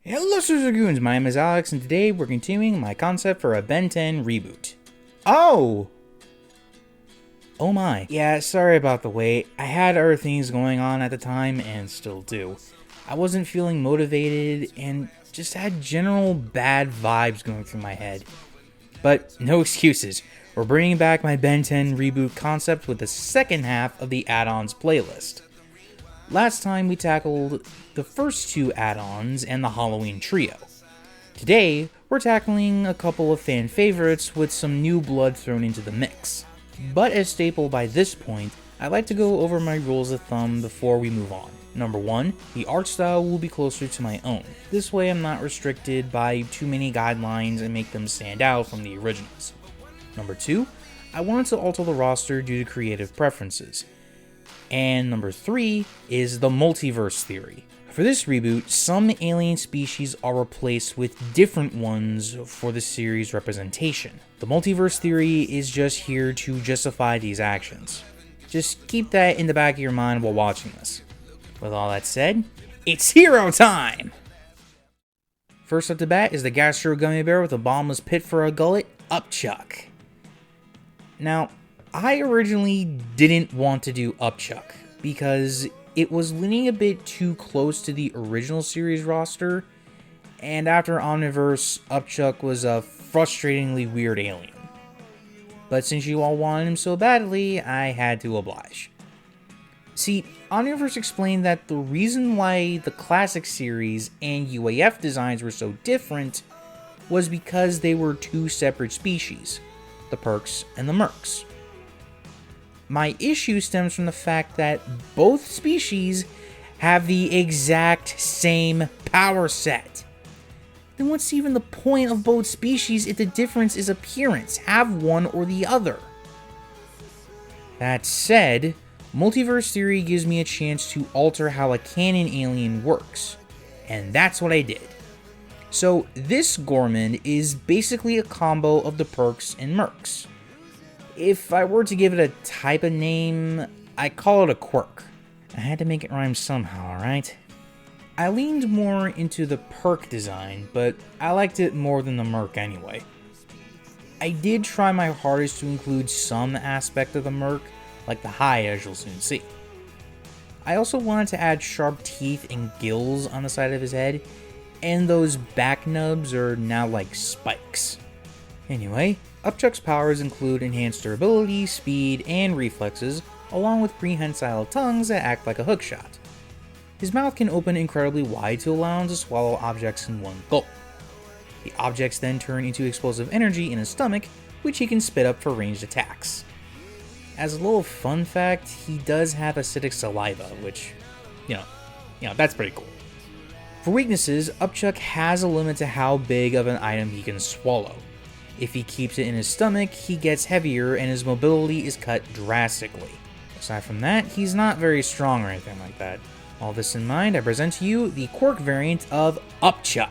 Hello, Dragoons. My name is Alex, and today we're continuing my concept for a Ben 10 reboot. Oh! Oh my. Yeah, sorry about the wait. I had other things going on at the time, and still do. I wasn't feeling motivated, and just had general bad vibes going through my head. But no excuses. We're bringing back my Ben 10 reboot concept with the second half of the add-ons playlist. Last time we tackled the first two add-ons and the Halloween trio. Today, we're tackling a couple of fan favorites with some new blood thrown into the mix. But as staple by this point, I'd like to go over my rules of thumb before we move on. Number 1, the art style will be closer to my own. This way I'm not restricted by too many guidelines and make them stand out from the originals. Number 2, I wanted to alter the roster due to creative preferences. And number 3 is the multiverse theory. For this reboot, some alien species are replaced with different ones for the series representation. The multiverse theory is just here to justify these actions. Just keep that in the back of your mind while watching this. With all that said, it's hero time! First up to bat is the Gastro Gummy Bear with a bottomless pit for a gullet, Upchuck. Now, I originally didn't want to do Upchuck because it was leaning a bit too close to the original series roster, and after Omniverse, Upchuck was a frustratingly weird alien. But since you all wanted him so badly, I had to oblige. See, Omniverse explained that the reason why the classic series and UAF designs were so different was because they were two separate species, the Perks and the Mercs. My issue stems from the fact that both species have the exact same power set. Then what's even the point of both species if the difference is appearance? Have one or the other. That said, multiverse theory gives me a chance to alter how a canon alien works, and that's what I did. So this Gorman is basically a combo of the Perks and Mercs. If I were to give it a type of name, I call it a quirk. I had to make it rhyme somehow, alright? I leaned more into the perk design, but I liked it more than the merc anyway. I did try my hardest to include some aspect of the merc, like the hide as you'll soon see. I also wanted to add sharp teeth and gills on the side of his head, and those back nubs are now like spikes. Anyway, Upchuck's powers include enhanced durability, speed, and reflexes, along with prehensile tongues that act like a hookshot. His mouth can open incredibly wide to allow him to swallow objects in one gulp. The objects then turn into explosive energy in his stomach, which he can spit up for ranged attacks. As a little fun fact, he does have acidic saliva, which, you know, that's pretty cool. For weaknesses, Upchuck has a limit to how big of an item he can swallow. If he keeps it in his stomach, he gets heavier and his mobility is cut drastically. Aside from that, he's not very strong or anything like that. All this in mind, I present to you the quirk variant of Upchuck.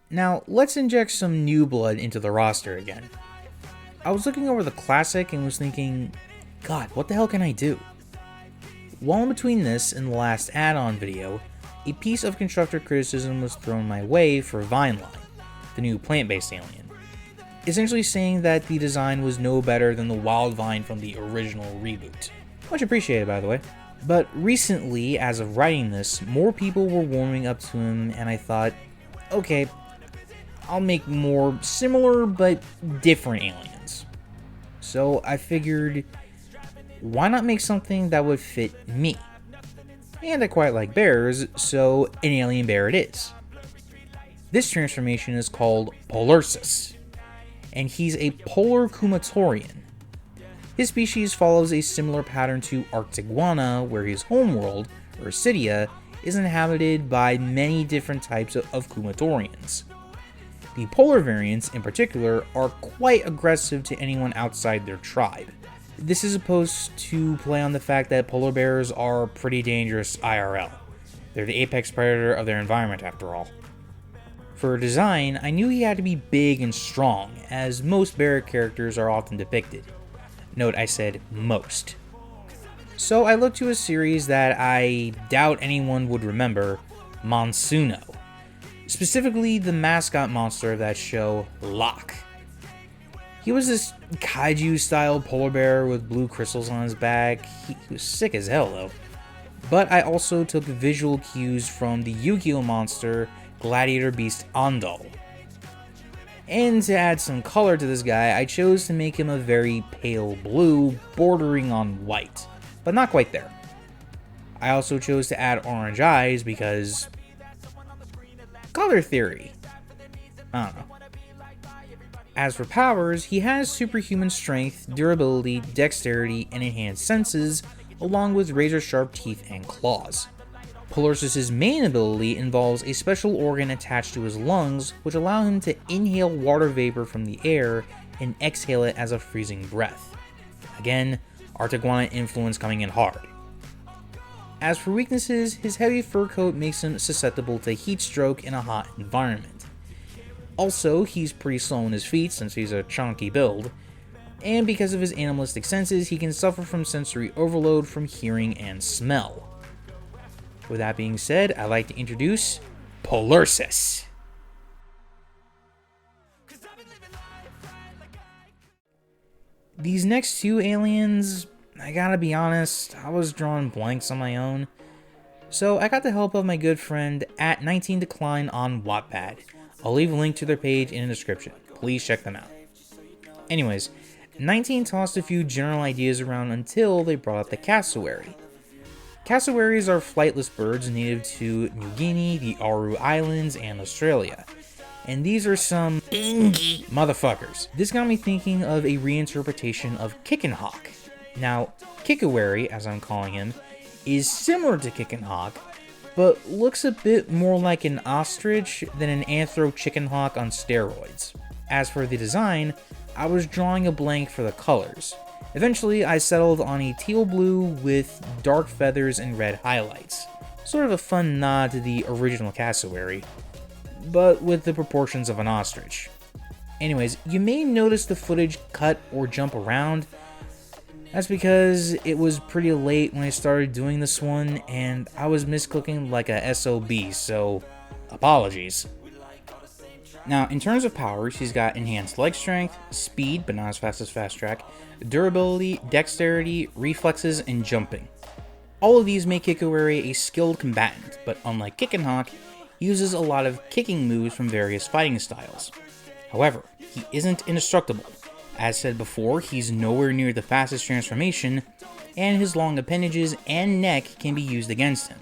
Now, let's inject some new blood into the roster again. I was looking over the classic and was thinking, God, what the hell can I do? While in between this and the last add-on video, a piece of constructor criticism was thrown my way for Vineline, the new plant-based alien, essentially saying that the design was no better than the wild vine from the original reboot. Much appreciated, by the way. But recently, as of writing this, more people were warming up to him, and I thought, okay, I'll make more similar but different aliens. So I figured, why not make something that would fit me? And I quite like bears, so an alien bear it is. This transformation is called Polarisus, and he's a polar Kumatorian. His species follows a similar pattern to Arctiguana, where his homeworld, Ursidia, is inhabited by many different types of Kumatorians. The polar variants, in particular, are quite aggressive to anyone outside their tribe. This is supposed to play on the fact that polar bears are pretty dangerous IRL. They're the apex predator of their environment, after all. For design, I knew he had to be big and strong, as most bear characters are often depicted. Note I said most. So I looked to a series that I doubt anyone would remember, Monsuno. Specifically the mascot monster of that show, Locke. He was this kaiju-style polar bear with blue crystals on his back. He was sick as hell though. But I also took visual cues from the Yu-Gi-Oh! Monster, Gladiator Beast Andal. And to add some color to this guy, I chose to make him a very pale blue, bordering on white, but not quite there. I also chose to add orange eyes because color theory. I don't know. As for powers, he has superhuman strength, durability, dexterity, and enhanced senses, along with razor-sharp teeth and claws. Polarisus' main ability involves a special organ attached to his lungs, which allow him to inhale water vapor from the air and exhale it as a freezing breath. Again, Artiguana influence coming in hard. As for weaknesses, his heavy fur coat makes him susceptible to heat stroke in a hot environment. Also, he's pretty slow on his feet since he's a chunky build, and because of his animalistic senses, he can suffer from sensory overload from hearing and smell. With that being said, I'd like to introduce Polarisus. These next two aliens, I gotta be honest, I was drawing blanks on my own. So I got the help of my good friend at 19Decline on Wattpad. I'll leave a link to their page in the description. Please check them out. Anyways, 19 tossed a few general ideas around until they brought up the cassowary. Cassowaries are flightless birds native to New Guinea, the Aru Islands, and Australia. And these are some dingy motherfuckers. This got me thinking of a reinterpretation of Kickenhawk. Now, Kickowary, as I'm calling him, is similar to Kickenhawk, but looks a bit more like an ostrich than an anthro chicken hawk on steroids. As for the design, I was drawing a blank for the colors. Eventually, I settled on a teal blue with dark feathers and red highlights. Sort of a fun nod to the original cassowary, but with the proportions of an ostrich. Anyways, you may notice the footage cut or jump around. That's because it was pretty late when I started doing this one, and I was misclicking like a SOB, so apologies. Now, in terms of powers, he's got enhanced leg strength, speed, but not as fast as Fast Track, durability, dexterity, reflexes, and jumping. All of these make Kickowary a skilled combatant, but unlike Kickenhawk, he uses a lot of kicking moves from various fighting styles. However, he isn't indestructible. As said before, he's nowhere near the fastest transformation, and his long appendages and neck can be used against him.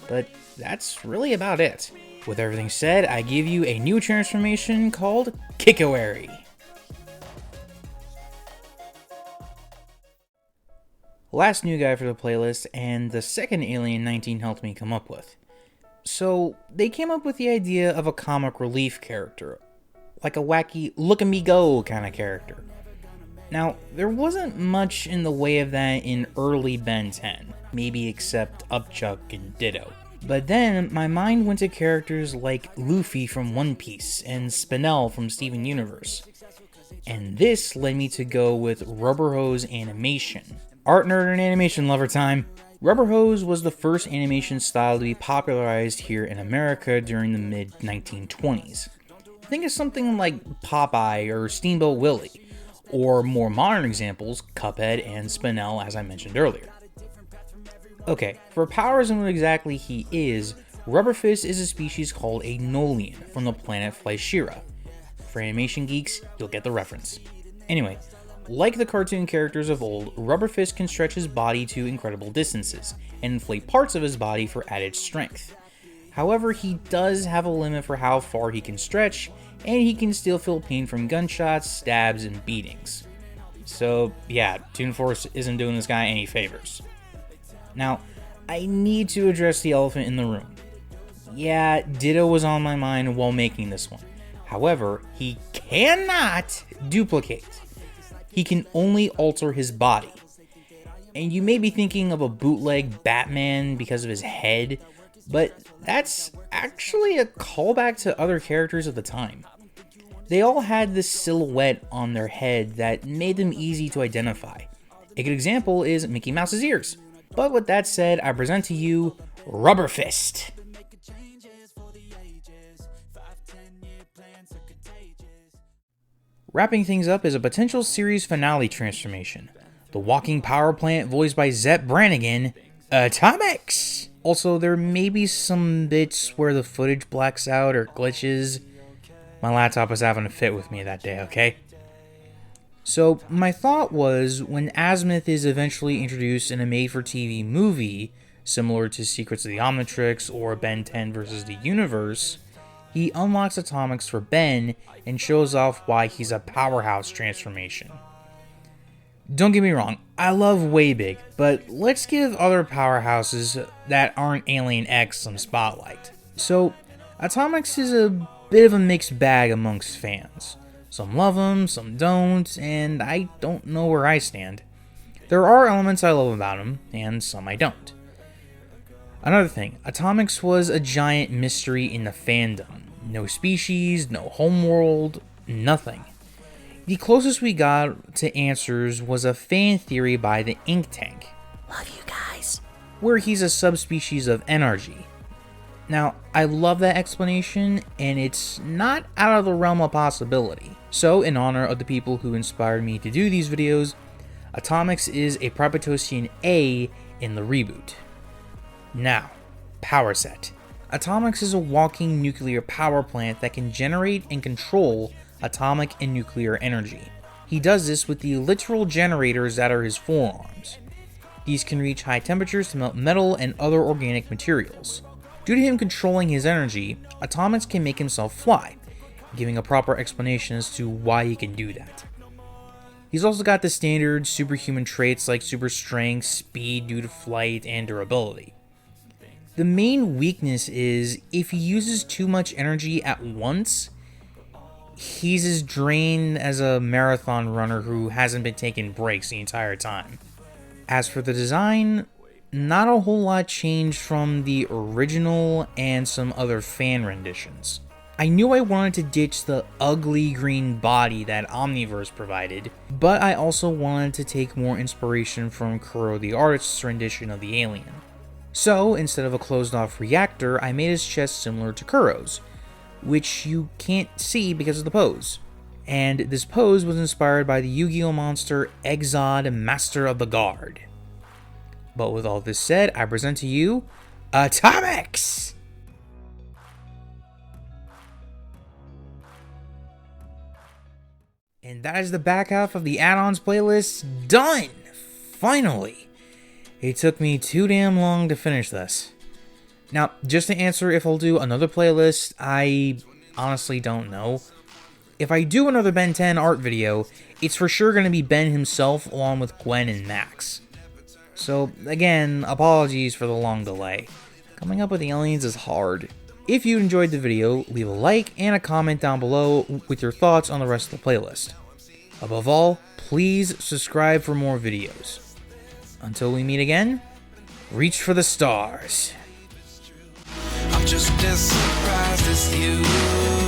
But that's really about it. With everything said, I give you a new transformation called Kickowary. Last new guy for the playlist, and the second alien 19 helped me come up with. So, they came up with the idea of a comic relief character, like a wacky look-at-me-go kind of character. Now, there wasn't much in the way of that in early Ben 10, maybe except Upchuck and Ditto. But then, my mind went to characters like Luffy from One Piece and Spinel from Steven Universe. And this led me to go with Rubberhose animation. Art nerd and animation lover time! Rubberhose was the first animation style to be popularized here in America during the mid-1920s. Think of something like Popeye or Steamboat Willie, or more modern examples, Cuphead and Spinel, as I mentioned earlier. Okay, for powers and what exactly he is, Rubberfist is a species called a Nolian from the planet Flyshira. For animation geeks, you'll get the reference. Anyway, like the cartoon characters of old, Rubberfist can stretch his body to incredible distances, and inflate parts of his body for added strength. However, he does have a limit for how far he can stretch, and he can still feel pain from gunshots, stabs, and beatings. So yeah, Toon Force isn't doing this guy any favors. Now, I need to address the elephant in the room. Yeah, Ditto was on my mind while making this one. However, he cannot duplicate. He can only alter his body. And you may be thinking of a bootleg Batman because of his head, but that's actually a callback to other characters of the time. They all had this silhouette on their head that made them easy to identify, A good example is Mickey Mouse's ears. But with that said, I present to you Rubberfist. Wrapping things up is a potential series finale transformation. The walking power plant voiced by Zep Brannigan, Atomix! Also, there may be some bits where the footage blacks out or glitches. My laptop was having a fit with me that day, okay? So, my thought was, when Azimuth is eventually introduced in a made-for-TV movie, similar to Secrets of the Omnitrix or Ben 10 vs. the Universe, he unlocks Atomix for Ben and shows off why he's a powerhouse transformation. Don't get me wrong, I love Waybig, but let's give other powerhouses that aren't Alien X some spotlight. So, Atomix is a bit of a mixed bag amongst fans. Some love him, some don't, and I don't know where I stand. There are elements I love about him, and some I don't. Another thing, Atomix was a giant mystery in the fandom. No species, no homeworld, nothing. The closest we got to answers was a fan theory by the Ink Tank. Love you guys. Where he's a subspecies of Energy. Now, I love that explanation, and it's not out of the realm of possibility. So, in honor of the people who inspired me to do these videos, Atomix is a Prapatosian A in the reboot. Now, power set. Atomix is a walking nuclear power plant that can generate and control atomic and nuclear energy. He does this with the literal generators that are his forearms. These can reach high temperatures to melt metal and other organic materials. Due to him controlling his energy, Atomix can make himself fly, giving a proper explanation as to why he can do that. He's also got the standard superhuman traits like super strength, speed due to flight, and durability. The main weakness is if he uses too much energy at once, he's as drained as a marathon runner who hasn't been taking breaks the entire time. As for the design, not a whole lot changed from the original and some other fan renditions. I knew I wanted to ditch the ugly green body that Omniverse provided, but I also wanted to take more inspiration from Kuro the artist's rendition of the alien. So, instead of a closed-off reactor, I made his chest similar to Kuro's, which you can't see because of the pose. And this pose was inspired by the Yu-Gi-Oh! Monster Exod, Master of the Guard. But with all this said, I present to you Atomix! And that is the back half of the add-ons playlist done! Finally! It took me too damn long to finish this. Now, just to answer if I'll do another playlist, I honestly don't know. If I do another Ben 10 art video, it's for sure going to be Ben himself along with Gwen and Max. So, again, apologies for the long delay. Coming up with aliens is hard. If you enjoyed the video, leave a like and a comment down below with your thoughts on the rest of the playlist. Above all, please subscribe for more videos. Until we meet again, reach for the stars. I'm just as surprised as you.